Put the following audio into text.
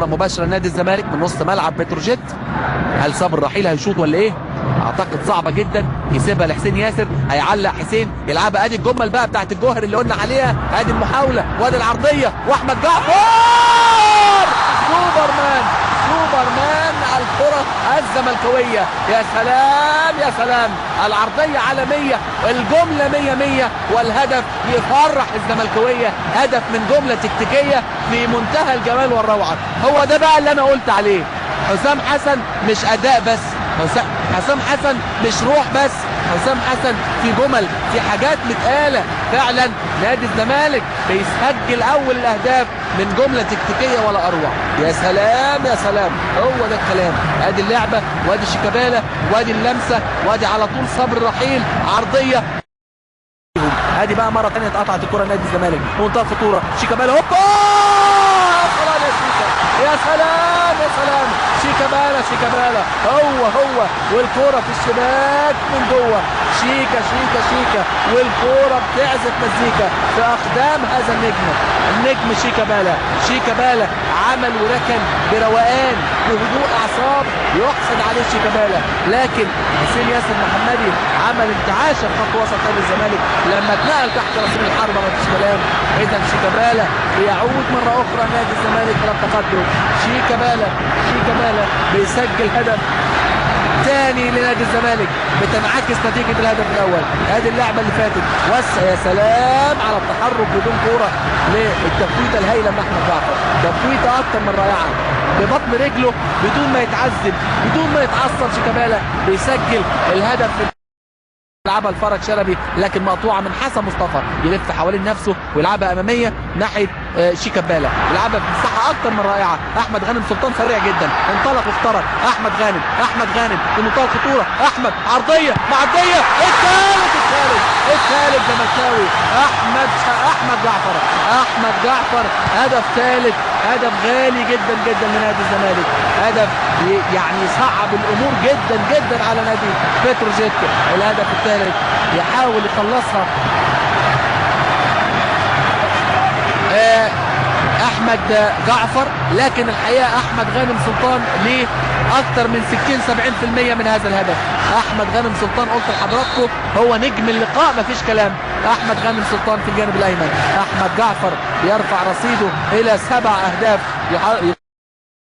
مباشره نادي الزمالك من نص ملعب بتروجيت. هل صابر رحيل هيشوط ولا ايه؟ اعتقد صعبه جدا. يسيبها لحسين ياسر، هيعلق حسين يلعبها. ادي الجمل بقى بتاعت الجوهر اللي قلنا عليها. ادي المحاوله وادي العرضيه واحمد جعفر سوبرمان الكره الزملكاويه. يا سلام يا سلام، العرضيه عالميه، الجمله 100 والهدف يفرح الزملكاويه. هدف من جمله تكتيكيه في منتهى الجمال والروعه. هو ده بقى اللي انا قلت عليه. حسام حسن مش اداء بس، حسام حسن مش روح بس، حسام حسن في جمل، في حاجات متقاله فعلا. نادي الزمالك بيسجل اول الاهداف من جمله تكتيكيه ولا اروع. يا سلام يا سلام، هو ده الكلام. ادي اللعبه وادي شيكابالا وادي اللمسه وادي على طول صبر رحيل عرضيه. ادي بقى مره ثانيه اتقطعت الكره نادي الزمالك بمنتهى الخطوره. شيكابالا هوبا يا شيكا، يا سلام يا سلام. شيكابالا هو والكوره في الشباك من جوه. شيكا والكوره بتعزف مزيكا في اقدام هذا النجم شيكابالا عمل وركن بروقان بهدوء اعصاب يحسد عليه شيكابالا. لكن حسين ياسر محمدي عمل انتعاشه في خط وسط نادي الزمالك لما اتنقل تحت رصيد الحربه، مفيش كلام. اذا شيكابالا بيعود مره اخرى نادي الزمالك الى التقدم. شيكابالا بيسجل هدف ثاني لنادي الزمالك، بتنعكس نتيجه الهدف الاول. ادي اللعبه اللي فاتت وسع. يا سلام على التحرك بدون كوره للتفويته الهائله من احمد جعفر. تفويته اكتر من رائعه ببطن رجله بدون ما يتعذب بدون ما يتعصب. شيكابالا بيسجل الهدف. يلعبها لفرج شلبي لكن مقطوعه من حسن مصطفى، يلف حوالين نفسه ويلعبها اماميه ناحيه شيكابالا، يلعبها في مساحه اكتر من رائعه. احمد غانم سلطان سريع جدا، انطلق واخترق. احمد غانم في منتهى الخطوره. احمد عرضيه معديه. الثالث زملكاوي. احمد جعفر هدف ثالث، هدف غالي جدا لنادي الزمالك. هدف يعني يصعب الامور جدا على نادي بتروجيت. الهدف الثالث يحاول يخلصها احمد جعفر، لكن الحقيقه احمد غانم سلطان ليه اكتر من 60-70% من هذا الهدف. احمد غانم سلطان قلت لحضراتكم هو نجم اللقاء مفيش كلام. احمد غانم سلطان في الجانب الايمن. احمد جعفر يرفع رصيده الى 7 اهداف.